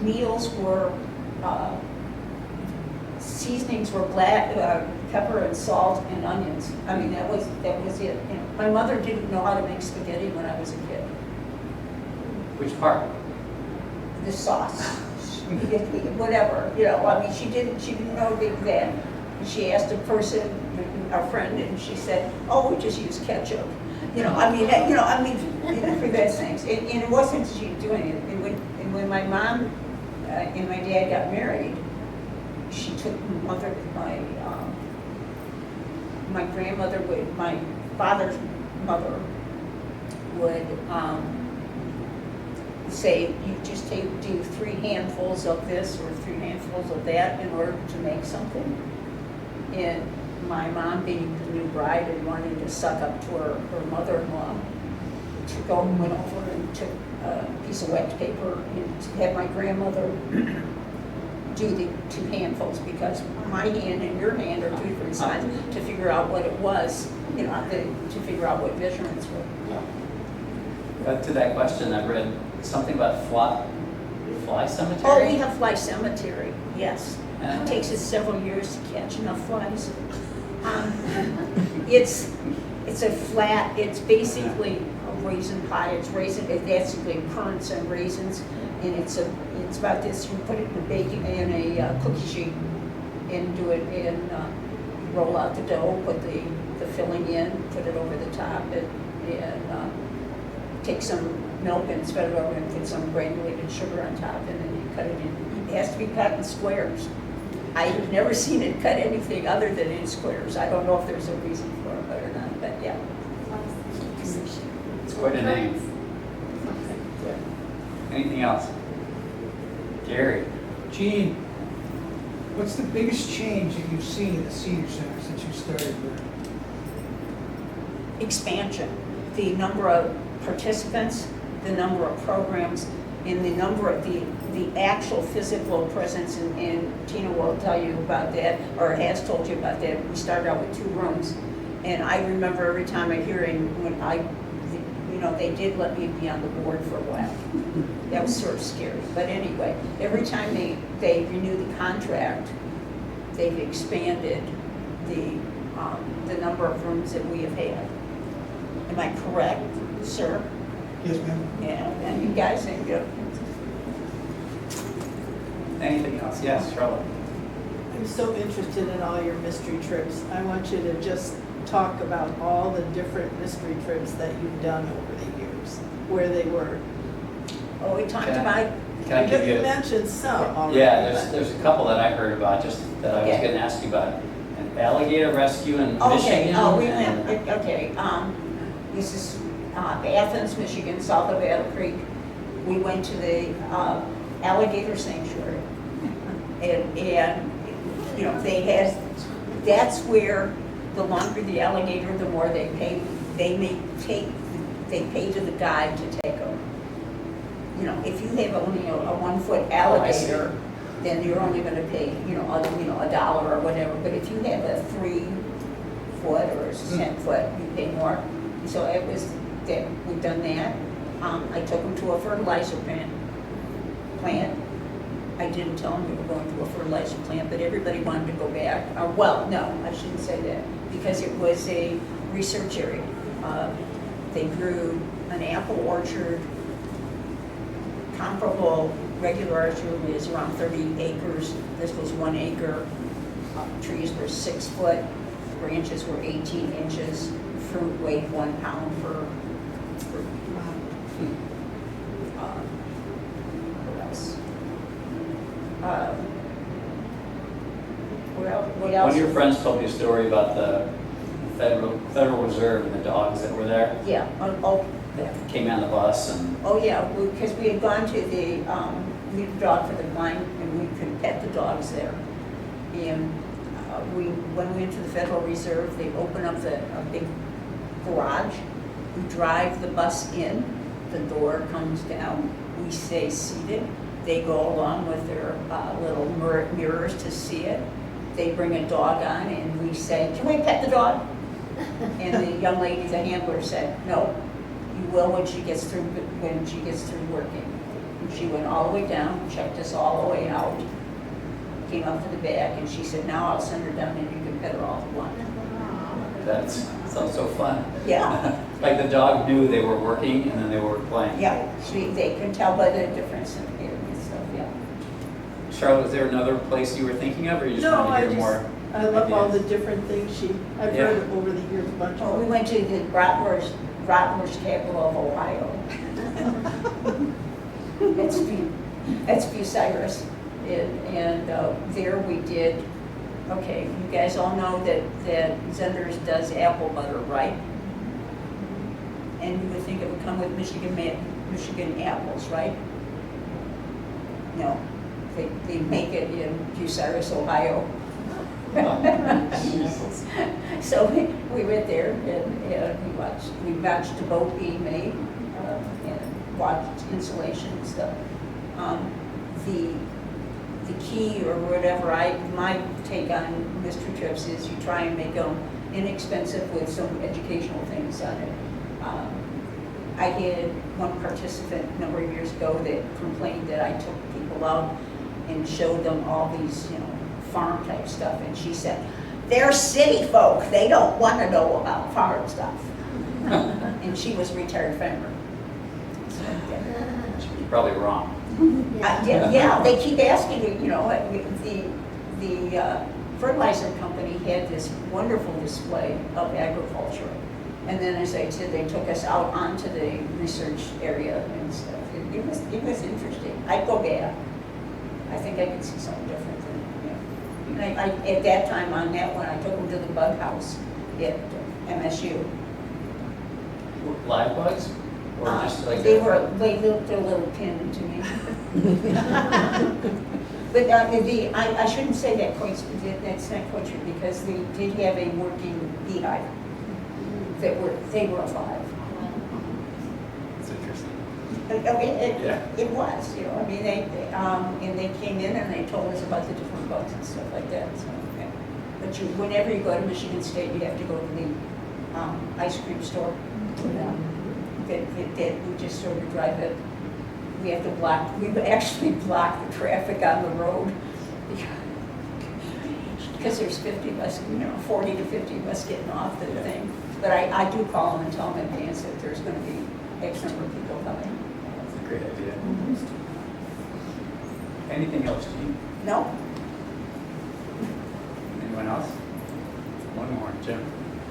meals were, seasonings were black, pepper and salt and onions. I mean, that was it. You know, my mother didn't know how to make spaghetti when I was a kid. Which part? The sauce, whatever, you know, I mean, she didn't know that. She asked a person, our friend, and she said, oh, we just use ketchup. You know, for those things. And it wasn't she doing it. And when my mom and my dad got married, she took my grandmother would, my father's mother would say, you just do 3 handfuls of this or 3 handfuls of that in order to make something. And my mom, being the new bride and wanting to suck up to her mother-in-law, went over and took a piece of wax paper and had my grandmother do the 2 handfuls, because my hand and your hand are 2 different sizes, to figure out what it was, you know, to figure out what measurements were. To that question, I read something about fly cemetery. Oh, we have fly cemetery, yes. Yeah. It takes us several years to catch enough flies. It's a flat, it's basically a raisin pie. It's basically currants and raisins, and it's about this. You put it in a cookie sheet, and do it, and roll out the dough, put the filling in, put it over the top, and take some milk and spread it over, and put some granulated sugar on top, and then you cut it in. It has to be cut in squares. I've never seen it cut anything other than in squares. I don't know if there's a reason for it or not, but yeah. It's quite a name. Anything else? Gary? Gene, what's the biggest change that you've seen in the senior center since you started there? Expansion, the number of participants, the number of programs, and the number of the actual physical presence, and Tina will tell you about that, or has told you about that. We started out with 2 rooms, and I remember every time a hearing, when they did let me be on the board for a while. That was sort of scary, but anyway, every time they renew the contract, they've expanded the number of rooms that we have had. Am I correct, sir? Yes, ma'am. Yeah, and you guys think good. Anything else? Yes, Charlotte? I'm so interested in all your mystery trips. I want you to just talk about all the different mystery trips that you've done over the years, where they were. Oh, we talked Can I- about, Can I give you? You mentioned some already. Yeah, there's a couple that I heard about, just that I was Yeah. going to ask you about. An alligator rescue in okay, Michigan. we and- went, okay, this is Athens, Michigan, south of Battle Creek. We went to the alligator sanctuary. And you know, that's where the longer the alligator, the more they pay. They pay to the guide to take them. You know, if you have only a 1-foot alligator, then you're only going to pay, $1 or whatever. But if you have a 3-foot or a 10-foot, you pay more. So it was that we've done that. I took them to a fertilizer plant. I didn't tell them we were going to a fertilizer plant, but everybody wanted to go back. Well, no, I shouldn't say that, because it was a research area. They grew an apple orchard. Comparable regular orchard is around 30 acres. This was 1 acre. Trees were 6 foot. Branches were 18 inches. Fruit weighed 1 pound per fruit. What else? What else? One of your friends told me a story about the Federal Reserve and the dogs that were there. Yeah, yeah. Came on the bus and. Oh, yeah, because we had gone to the Lead Dog for the Blind, and we could pet the dogs there. And when we went to the Federal Reserve, they open up a big garage. We drive the bus in, the door comes down, we stay seated. They go along with their little mirrors to see it. They bring a dog on, and we say, "Can we pet the dog?" And the young lady, the handler, said, no, you will when she gets through working. And she went all the way down, checked us all the way out, came up to the back, and she said, now I'll send her down and you can pet her all you want. That sounds so fun. Yeah. Like the dog knew they were working and then they were playing. Yeah, they can tell by the difference in hair and stuff, yeah. Charlotte, is there another place you were thinking of, or you just No, wanted to I hear just, more? I love all the ideas? different things I've Yeah. heard over the years, a bunch Well, of we them. went to the bratwurst capital of Ohio. It's Bucyrus. And there we did, okay, you guys all know that Zender's does apple butter, right? And you would think it would come with Michigan apples, right? No, they make it in Bucyrus, Ohio. So we went there and we watched the boat being made and watched installation and stuff. The key or whatever, my take on mystery trips is you try and make them inexpensive with some educational things on it. I had one participant a number of years ago that complained that I took people out and showed them all these, farm type stuff, and she said, they're city folk, they don't want to know about farm stuff. And she was a retired farmer. So, You're probably wrong. yeah, they keep asking me, the fertilizer company had this wonderful display of agriculture. And then, as I said, they took us out onto the research area and stuff. It was interesting. I'd go back. I think I could see something different than, And I at that time on that one, I took them to the bug house at MSU. Live bugs? Or just like They looked a little pin to me. But I shouldn't say that quite, that's not quite true, because they did have a working beehive. They were alive. It's interesting. It was, and they came in and they told us about the different bugs and stuff like that, so, okay. But whenever you go to Michigan State, you have to go to the ice cream store. That we just sort of drive it, we actually block the traffic on the road. Because there's 40 to 50 of us getting off the thing. But I do call them and tell them in advance that there's going to be X number of people coming. That's a great idea. Anything else, Gene? No? Anyone else? One more, Jim.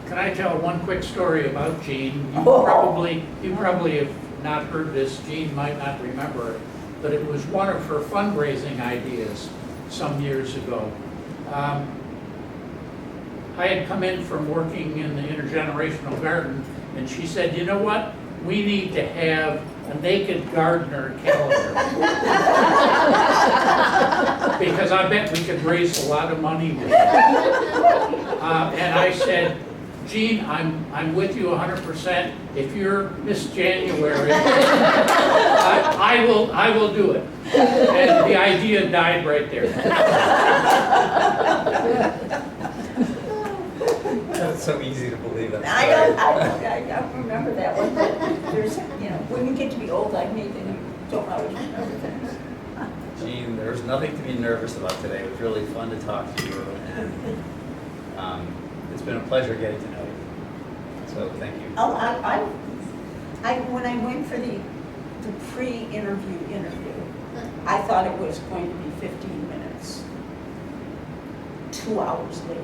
Can I tell one quick story about Jean? You Oh. probably have not heard this. Jean might not remember it, but it was one of her fundraising ideas some years ago. I had come in from working in the intergenerational garden, and she said, you know what? We need to have a naked gardener calendar. Because I bet we could raise a lot of money with it. And I said, Jean, I'm with you 100%. If you're Miss January, I will do it. And the idea died right there. That's so easy to believe that. I don't remember that one, but there's, when you get to be old like me, then you don't always remember things. Gene, there's nothing to be nervous about today. It was really fun to talk to you, and it's been a pleasure getting to know you. So thank you. Oh, when I went for the pre-interview, I thought it was going to be 15 minutes. 2 hours later.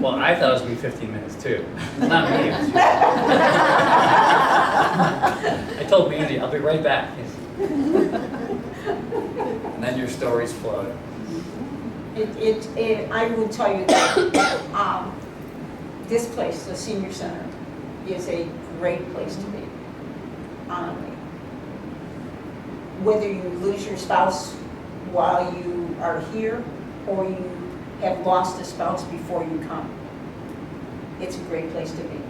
Well, I thought it was going to be 15 minutes too. Not me. It was you. I told Mandy, I'll be right back. And then your stories flowed. I will tell you that this place, the senior center, is a great place to be. Whether you lose your spouse while you are here, or you have lost a spouse before you come, it's a great place to be.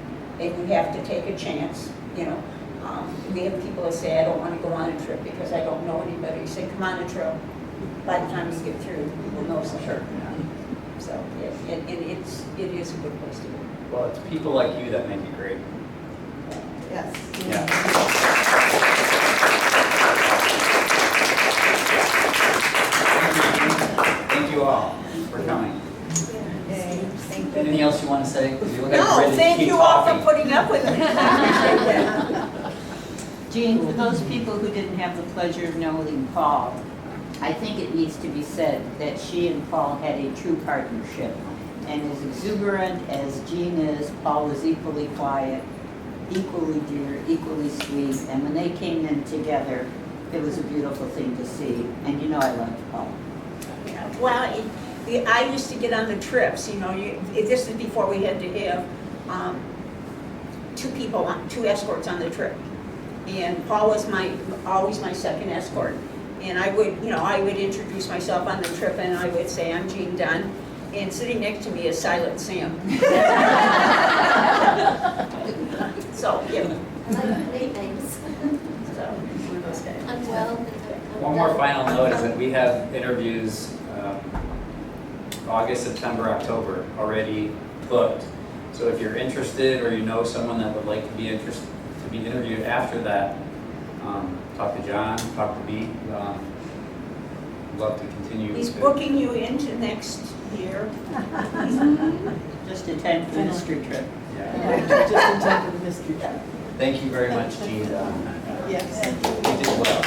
And you have to take a chance, We have people that say, I don't want to go on a trip because I don't know anybody. You say, come on a trip. By the time you get through, you will know something. Sure. So, it is a good place to be. Well, it's people like you that make it great. Yes. Yeah. Thank you all for coming. Anything else you want to say? 'Cause you look like you're No, ready to thank keep you all for talking. putting up with me. I appreciate that. Jean, for those people who didn't have the pleasure of knowing Paul, I think it needs to be said that she and Paul had a true partnership. And as exuberant as Jean is, Paul was equally quiet, equally dear, equally sweet. And when they came in together, it was a beautiful thing to see. And you know I loved Paul. Yeah, well, I used to get on the trips, you know, this is before we had to have two escorts on the trip. And Paul was always my second escort. And I would introduce myself on the trip and I would say, I'm Jean Dunn. And sitting next to me is Silent Sam. So, yeah. I like the nicknames. So, we're those guys. I'm well. One more final note is that we have interviews August, September, October already booked. So if you're interested or you know someone that would like to be interviewed after that, talk to John, talk to me. Love to continue. He's booking you into next year. Just attend the mystery trip. Yeah. Just in time for the mystery trip. Thank you very much, Gene. Yes. You did well.